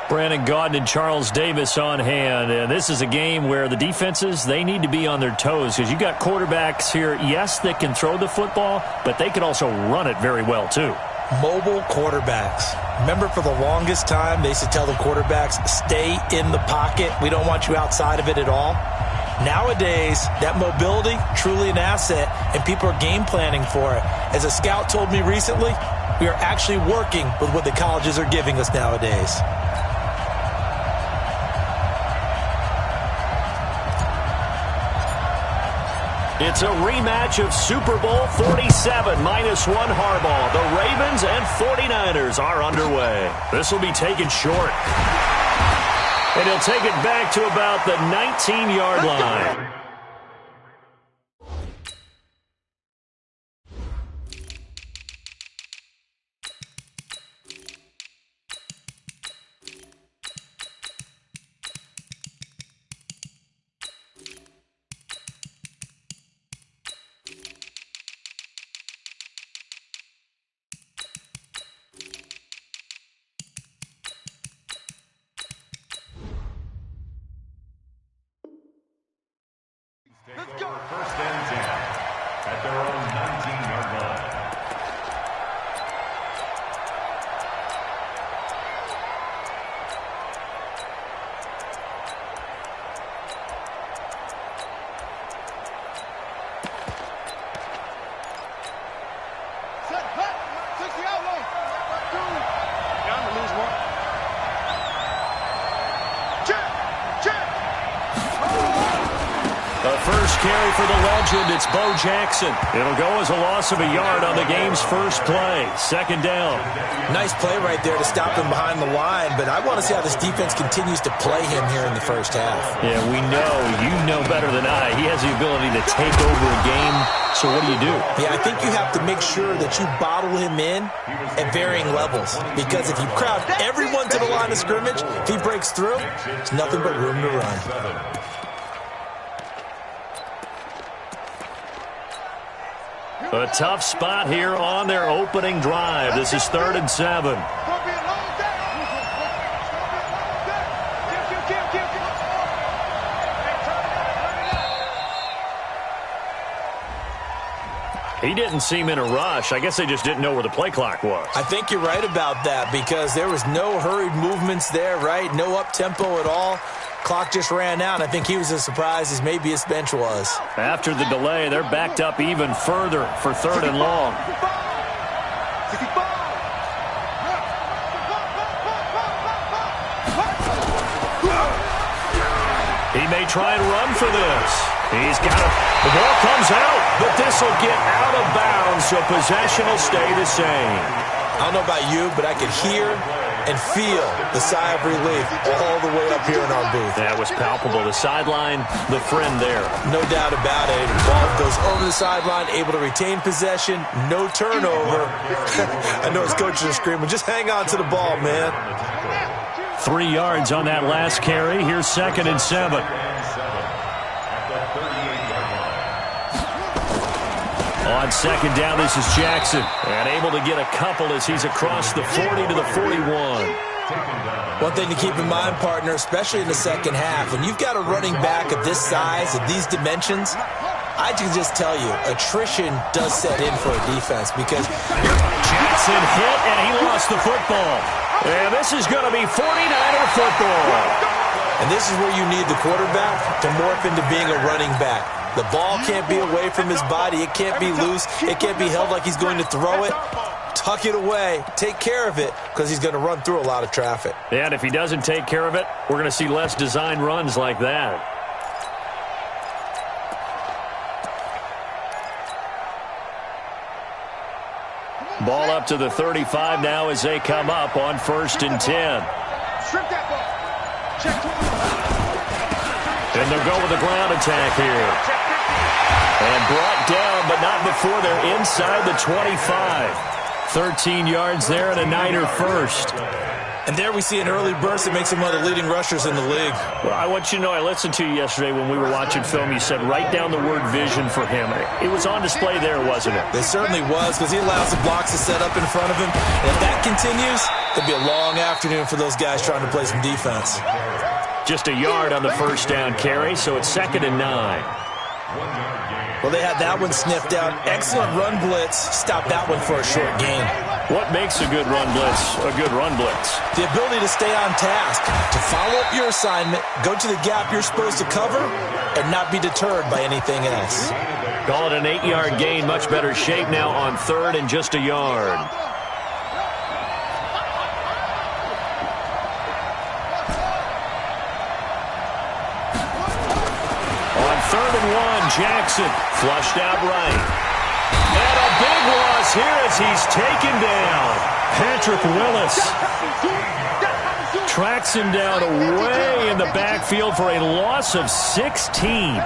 Brandon Gaudin and Charles Davis on hand. And this is a game where the defenses, they need to be on their toes because you got quarterbacks here, yes, that can throw the football, but they can also run it very well too. Mobile quarterbacks. Remember, for the longest time, they used to tell the quarterbacks, stay in the pocket. We don't want you outside of it at all. Nowadays, that mobility, truly an asset, and people are game planning for it. As a scout told me recently, we are actually working with what the colleges are giving us nowadays. It's a rematch of Super Bowl 47, -1 Harbaugh. The Ravens and 49ers are underway. This will be taken short. And he'll take it back to about the 19-yard line. Let's go. First and 10 at their own 19-yard line. Set, hut, 60 out low. Down to lose one. Check, check. The first carry for the legend, it's Bo Jackson. It'll go as a loss of a yard on the game's first play. Second down. Nice play right there to stop him behind the line, but I want to see how this defense continues to play him here in the first half. Yeah, we know. You know better than I. He has the ability to take over a game. So what do you do? Yeah, I think you have to make sure that you bottle him in at varying levels, because if you crowd everyone to the line of scrimmage, if he breaks through, there's nothing but room to run. A tough spot here on their opening drive. This is 3rd and 7. He didn't seem in a rush. I guess they just didn't know where the play clock was. I think you're right about that, because there was no hurried movements there, right? No up-tempo at all. Clock just ran out. I think he was as surprised as maybe his bench was. After the delay, they're backed up even further for 3rd and long. He may try and run for this. He's got it. The ball comes out, but this will get out of bounds, so possession will stay the same. I don't know about you, but I could hear and feel the sigh of relief all the way up here in our booth. That was palpable. The sideline, the friend there. No doubt about it. The ball goes over the sideline, able to retain possession, no turnover. I know his coaches are screaming, just hang on to the ball, man. 3 yards on that last carry. Here's 2nd and 7. On 2nd down, this is Jackson. And able to get a couple as he's across the 40 to the 41. One thing to keep in mind, partner, especially in the second half, when you've got a running back of this size, of these dimensions, I can just tell you, attrition does set in for a defense, because Jackson hit, and he lost the football. And this is going to be 49er football. And this is where you need the quarterback to morph into being a running back. The ball can't be away from his body. It can't be loose. It can't be held like he's going to throw it. Tuck it away. Take care of it, because he's going to run through a lot of traffic. And if he doesn't take care of it, we're going to see less design runs like that. Ball up to the 35 now as they come up on 1st and 10. Strip that ball. Check. And they'll go with a ground attack here. And brought down, but not before they're inside the 25. 13 yards there and a Niner first. And there we see an early burst that makes him one of the leading rushers in the league. Well, I want you to know, I listened to you yesterday when we were watching film. You said write down the word vision for him. It was on display there, wasn't it? It certainly was, because he allows the blocks to set up in front of him. And if that continues, it'll be a long afternoon for those guys trying to play some defense. Just a yard on the first down carry, so it's 2nd and 9. Well, they had that one sniffed out. Excellent run blitz. Stop that one for a short gain. What makes a good run blitz a good run blitz? The ability to stay on task, to follow up your assignment, go to the gap you're supposed to cover, and not be deterred by anything else. Call it an 8-yard gain. Much better shape now on 3rd and just a yard. On 3rd and 1, Jackson flushed out right. And a big loss here as he's taken down. Patrick Willis tracks him down away in the backfield for a loss of 16.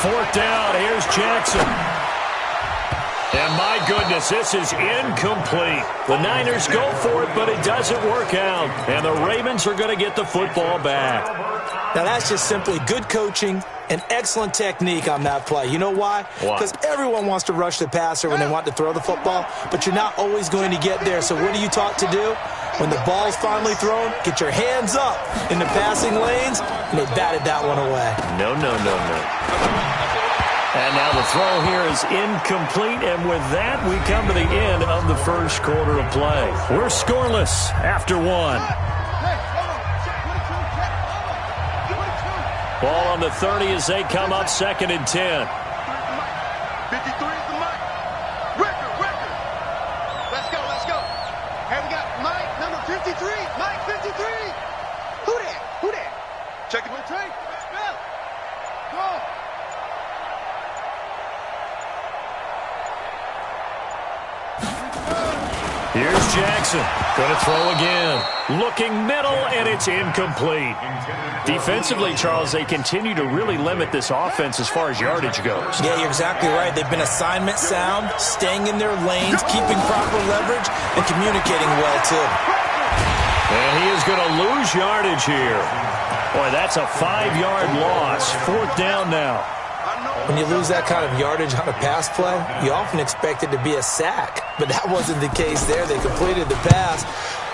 Fourth down, here's Jackson. And my goodness, this is incomplete. The Niners go for it, but it doesn't work out. And the Ravens are going to get the football back. Now, that's just simply good coaching and excellent technique on that play. You know why? Because everyone wants to rush the passer when they want to throw the football, but you're not always going to get there. So what are you taught to do? When the ball's finally thrown, get your hands up in the passing lanes, and they batted that one away. No. And now the throw here is incomplete, and with that, we come to the end of the first quarter of play. We're scoreless after 1. Ball on the 30 as they come up 2nd and 10. 53 is the mic. Record. Let's go. Hey, we got Mike, number 53. Mike, 53. Who that? Check it. Trey. Go. Here's Jackson. Going to throw again. Looking middle, and it's incomplete. Defensively, Charles, they continue to really limit this offense as far as yardage goes. Yeah, you're exactly right. They've been assignment sound, staying in their lanes, keeping proper leverage, and communicating well, too. And he is going to lose yardage here. Boy, that's a 5-yard loss. 4th down now. When you lose that kind of yardage on a pass play, you often expect it to be a sack. But that wasn't the case there. They completed the pass.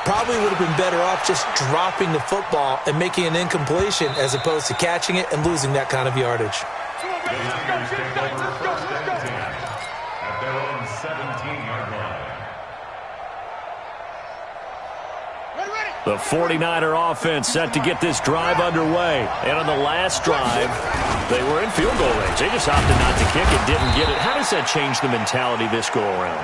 Probably would have been better off just dropping the football and making an incompletion as opposed to catching it and losing that kind of yardage. At their own 17-yard line. The 49er offense set to get this drive underway. And on the last drive, they were in field goal range. They just opted not to kick it, didn't get it. How does that change the mentality this go-around?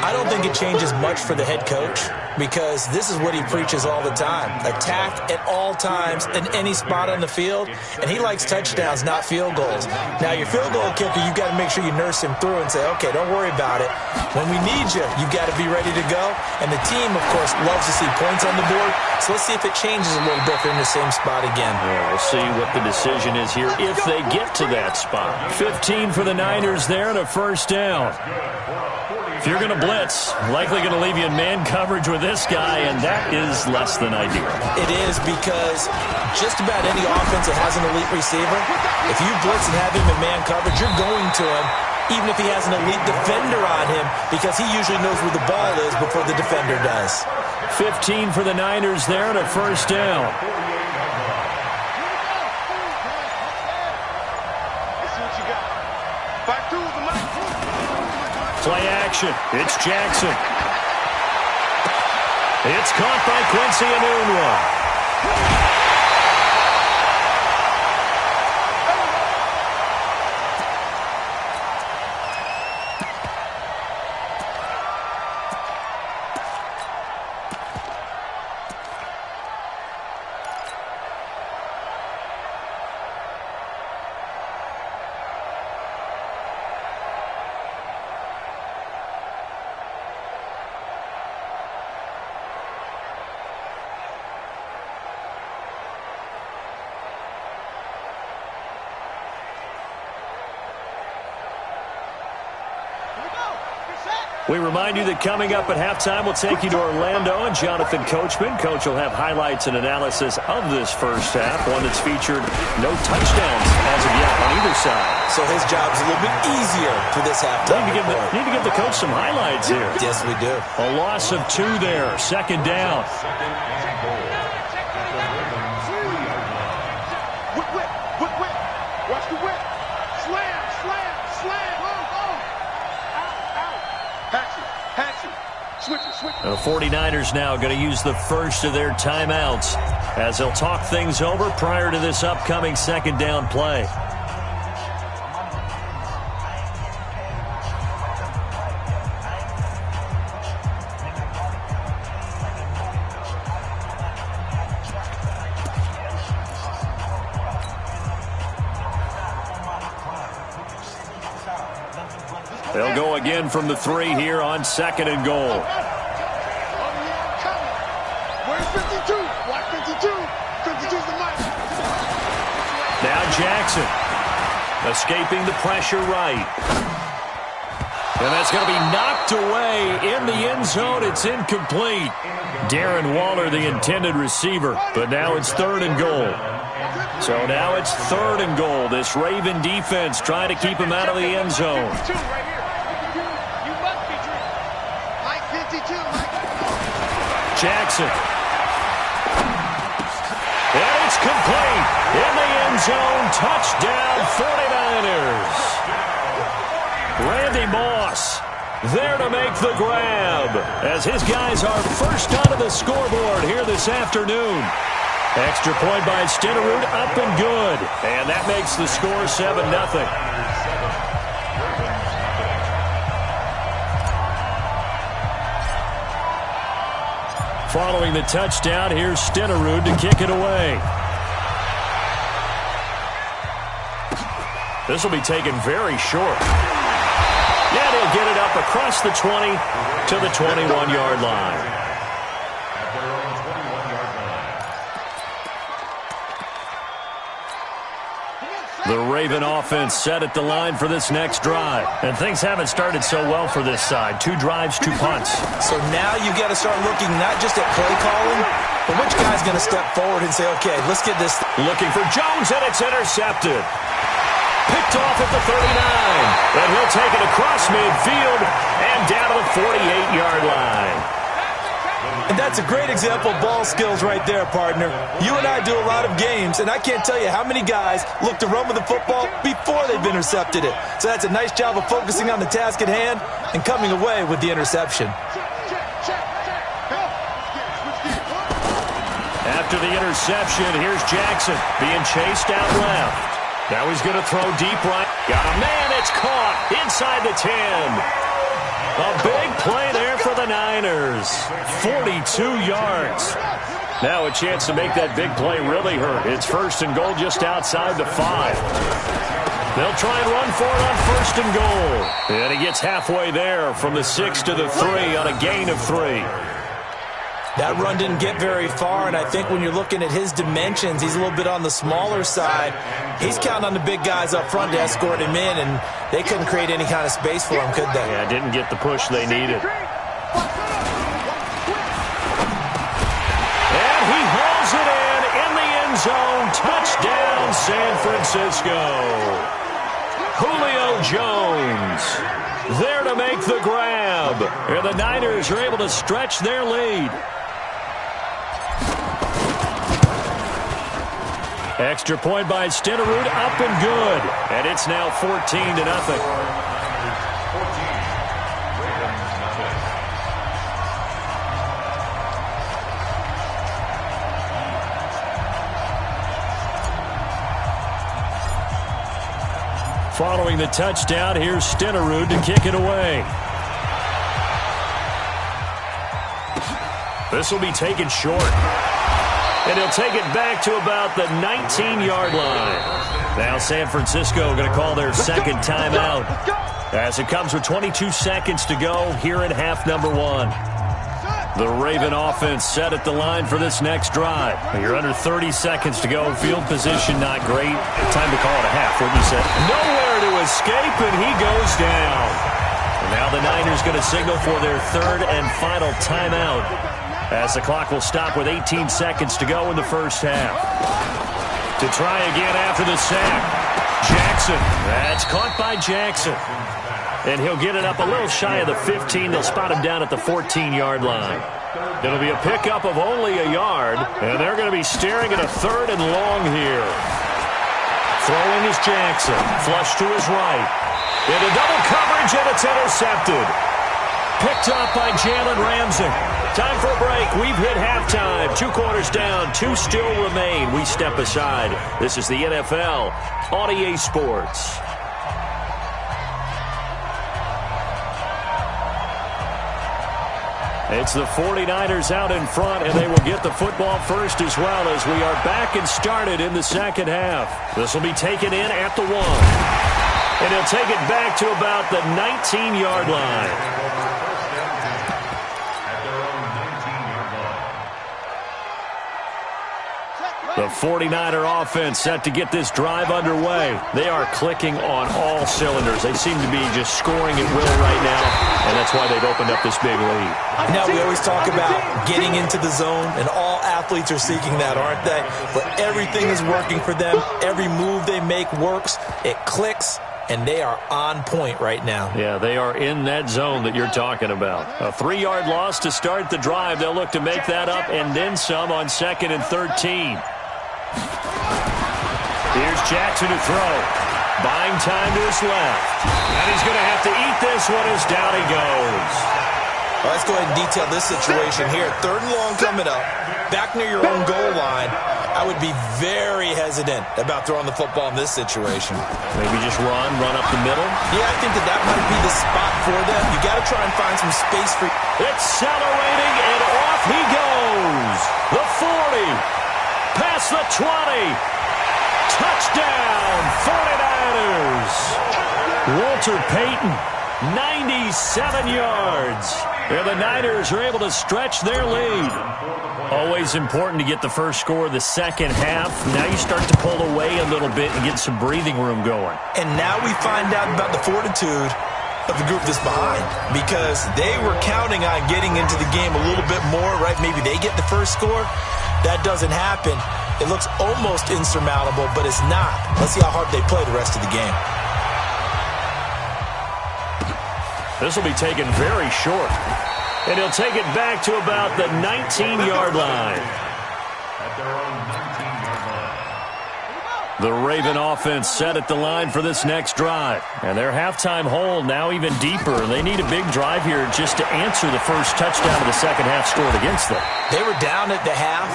I don't think it changes much for the head coach because this is what he preaches all the time. Attack at all times in any spot on the field, and he likes touchdowns, not field goals. Now, your field goal kicker, you've got to make sure you nurse him through and say, okay, don't worry about it. When we need you, you've got to be ready to go. And the team, of course, loves to see points on the board. So let's see if it changes a little bit if they're in the same spot again. Yeah, we'll see what the decision is here if they get to that spot. 15 for the Niners there and a first down. If you're going to blitz, likely going to leave you in man coverage with this guy, and that is less than ideal. It is because just about any offense that has an elite receiver, if you blitz and have him in man coverage, you're going to him, even if he has an elite defender on him, because he usually knows where the ball is before the defender does. 15 for the Niners there and a first down. Play action. It's Jackson. It's caught by Quincy Enunwa. We remind you that coming up at halftime, we'll take you to Orlando and Jonathan Coachman. Coach will have highlights and analysis of this first half, one that's featured no touchdowns as of yet on either side. So his job's a little bit easier for this halftime. Need to give the coach some highlights here. Yes, we do. A loss of 2 there, second down. Whip. Watch the whip. Slam. Hatchet. Switch it. The 49ers now going to use the first of their timeouts as they'll talk things over prior to this upcoming second down play. They'll go again from the 3 here on second and goal. Where's 52? Watch 52. 52's the mic. Now Jackson escaping the pressure right. And that's going to be knocked away in the end zone. It's incomplete. Darren Waller, the intended receiver. But now it's third and goal. So now it's third and goal. This Raven defense trying to keep him out of the end zone. Jackson. And it's complete. In the end zone. Touchdown 49ers. Randy Moss there to make the grab as his guys are first onto the scoreboard here this afternoon. Extra point by Stenerud, up and good. And that makes the score 7-0. Following the touchdown, here's Stenerud to kick it away. This will be taken very short. Yeah, they'll get it up across the 20 to the 21-yard line. The Raven offense set at the line for this next drive. And things haven't started so well for this side. 2 drives, 2 punts. So now you got to start looking not just at play calling, but which guy's going to step forward and say, okay, let's get this. Looking for Jones, and it's intercepted. Picked off at the 39. And he'll take it across midfield and down to the 48-yard line. And that's a great example of ball skills right there, partner. You and I do a lot of games, and I can't tell you how many guys look to run with the football before they've intercepted it. So that's a nice job of focusing on the task at hand and coming away with the interception. After the interception, here's Jackson being chased out left. Now he's going to throw deep right. Got a man, it's caught inside the 10. A big play there for the Niners. 42 yards. Now a chance to make that big play really hurt. It's first and goal just outside the 5. They'll try and run for it on first and goal. And he gets halfway there from the 6 to the 3 on a gain of 3. That run didn't get very far, and I think when you're looking at his dimensions, he's a little bit on the smaller side. He's counting on the big guys up front to escort him in, and they couldn't create any kind of space for him, could they? Yeah, didn't get the push they needed. And he hauls it in the end zone. Touchdown, San Francisco. Julio Jones there to make the grab. And the Niners are able to stretch their lead. Extra point by Stenerud, up and good. And it's now 14-0. Following the touchdown, here's Stenerud to kick it away. This will be taken short. And he'll take it back to about the 19-yard line. Now San Francisco going to call their second timeout as it comes with 22 seconds to go here in half number 1. The Raven offense set at the line for this next drive. You're under 30 seconds to go. Field position not great. Time to call it a half, wouldn't you say? Nowhere to escape, and he goes down. And Now the Niners going to signal for their third and final timeout, as the clock will stop with 18 seconds to go in the first half. To try again after the sack. Jackson. That's caught by Jackson. And he'll get it up a little shy of the 15. They'll spot him down at the 14-yard line. It'll be a pickup of only a yard, and they're going to be staring at a third and long here. Throwing is Jackson. Flush to his right. Into double coverage, and it's intercepted. Picked up by Jalen Ramsey. Time for a break. We've hit halftime. 2 quarters down. 2 still remain. We step aside. This is the NFL on EA Sports. It's the 49ers out in front, and they will get the football first as well, as we are back and started in the second half. This will be taken in at the 1. And he'll take it back to about the 19-yard line. The 49er offense set to get this drive underway. They are clicking on all cylinders. They seem to be just scoring at will right now, and that's why they've opened up this big lead. Now, we always talk about getting into the zone, and all athletes are seeking that, aren't they? Where everything is working for them. Every move they make works. It clicks, and they are on point right now. Yeah, they are in that zone that you're talking about. A 3-yard loss to start the drive. They'll look to make that up and then some on 2nd and 13. Here's Jackson to throw. Buying time to his left. And he's going to have to eat this one as down he goes. Well, let's go ahead and detail this situation here. 3rd and long coming up. Back near your own goal line. I would be very hesitant about throwing the football in this situation. Maybe just run up the middle. Yeah, I think that might be the spot for them. You got to try and find some space for... Accelerating, and off he goes. The 40. Past the 20. Touchdown, 49ers. Walter Payton, 97 yards. And the Niners are able to stretch their lead. Always important to get the first score of the second half. Now you start to pull away a little bit and get some breathing room going. And now we find out about the fortitude of the group that's behind, because they were counting on getting into the game a little bit more, right? Maybe they get the first score. That doesn't happen. It looks almost insurmountable, but it's not. Let's see how hard they play the rest of the game. This will be taken very short. And he'll take it back to about the 19-yard line. The Raven offense set at the line for this next drive. And their halftime hole now even deeper. They need a big drive here just to answer the first touchdown of the second half scored against them. They were down at the half.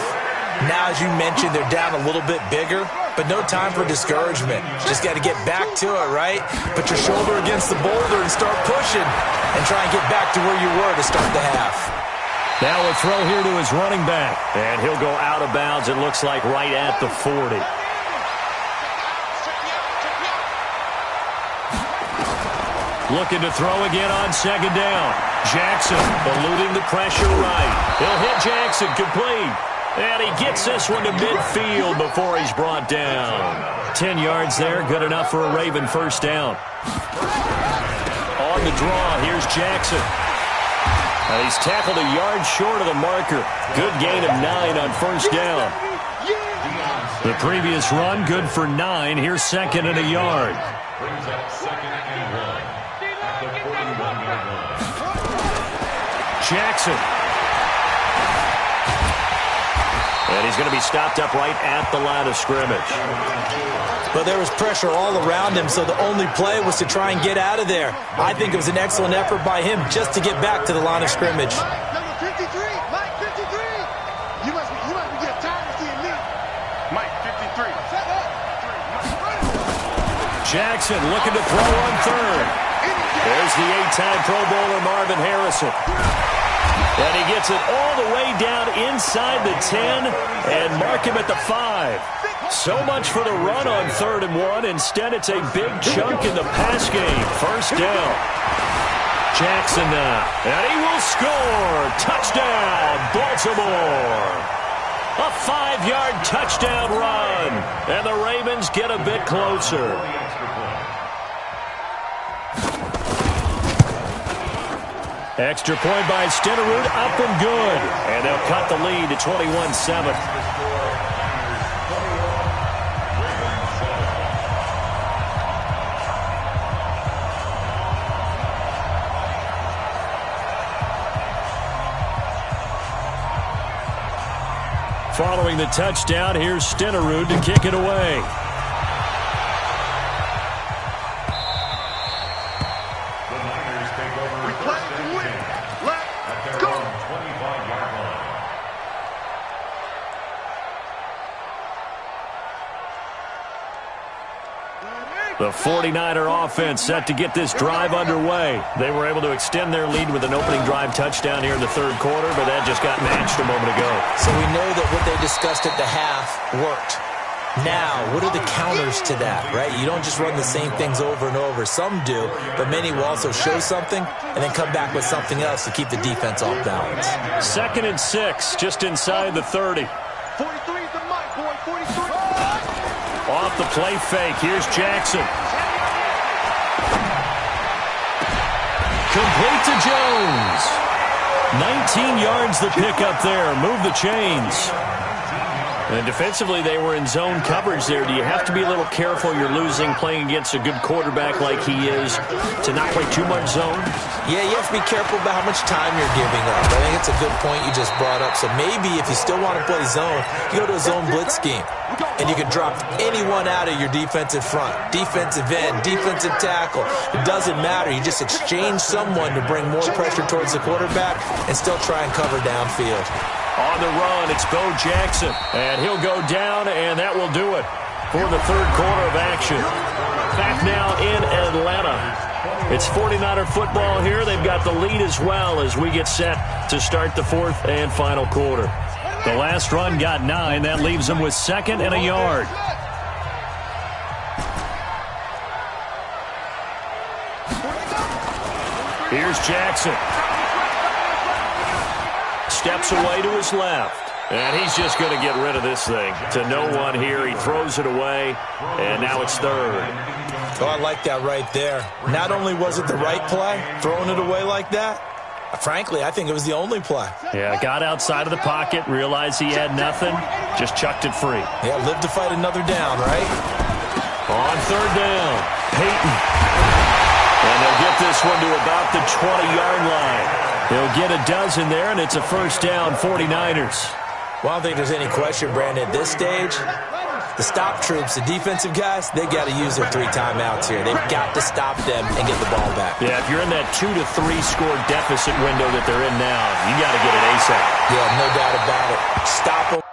Now, as you mentioned, they're down a little bit bigger, but no time for discouragement. Just got to get back to it, right? Put your shoulder against the boulder and start pushing and try and get back to where you were to start the half. Now a throw here to his running back, and he'll go out of bounds, it looks like, right at the 40. Looking to throw again on 2nd down. Jackson eluding the pressure right. He'll hit Jackson complete. And he gets this one to midfield before he's brought down. 10 yards there, good enough for a Raven first down. On the draw, here's Jackson. Now he's tackled a yard short of the marker. Good gain of 9 on first down. The previous run, good for 9. Here's 2nd and a yard. Brings up 2nd and 1 at the 41-yard line. Jackson. And he's going to be stopped up right at the line of scrimmage. But there was pressure all around him, so the only play was to try and get out of there. I think it was an excellent effort by him just to get back to the line of scrimmage. Number 53, Mike 53. You must be getting tired of seeing me. Mike 53. Shut up. Jackson looking to throw on 3rd. There's the 8-time Pro Bowler Marvin Harrison. And he gets it all the way down inside the 10 and mark him at the 5. So much for the run on 3rd and 1. Instead, it's a big chunk in the pass game. First down. Jackson now. And he will score. Touchdown, Baltimore. A 5-yard touchdown run. And the Ravens get a bit closer. Extra point by Stenerud, up and good. And they'll cut the lead to 21-7. Following the touchdown, here's Stenerud to kick it away. The 49er offense set to get this drive underway. They were able to extend their lead with an opening drive touchdown here in the third quarter, but that just got matched a moment ago. So we know that what they discussed at the half worked. Now, what are the counters to that, right? You don't just run the same things over and over. Some do, but many will also show something and then come back with something else to keep the defense off balance. 2nd and 6, just inside the 30. 43 is the mic, boy. 43. Off the play fake, here's Jackson. Complete to Jones. 19 yards the pickup there. Move the chains. And defensively, they were in zone coverage there. Do you have to be a little careful? You're losing playing against a good quarterback like he is to not play too much zone? Yeah, you have to be careful about how much time you're giving up. I think it's a good point you just brought up. So maybe if you still want to play zone, you go to a zone blitz scheme. And you can drop anyone out of your defensive front. Defensive end, defensive tackle. It doesn't matter. You just exchange someone to bring more pressure towards the quarterback and still try and cover downfield. On the run, it's Bo Jackson. And he'll go down, and that will do it for the third quarter of action. Back now in Atlanta. It's 49er football here. They've got the lead as well as we get set to start the fourth and final quarter. The last run got 9. That leaves them with 2nd and a yard. Here's Jackson. Steps away to his left. And he's just going to get rid of this thing. To no one here. He throws it away. And now it's 3rd. Oh, I like that right there. Not only was it the right play, throwing it away like that, frankly, I think it was the only play. Yeah, got outside of the pocket, realized he had nothing, just chucked it free. Yeah, live to fight another down, right? On 3rd down, Peyton. And they'll get this one to about the 20-yard line. They'll get a dozen there, and it's a first down, 49ers. Well, I don't think there's any question, Brandon, at this stage, the stop troops, the defensive guys, they got to use their 3 timeouts here. They've got to stop them and get the ball back. Yeah, if you're in that 2 to 3 score deficit window that they're in now, you got to get it ASAP. Yeah, no doubt about it. Stop them.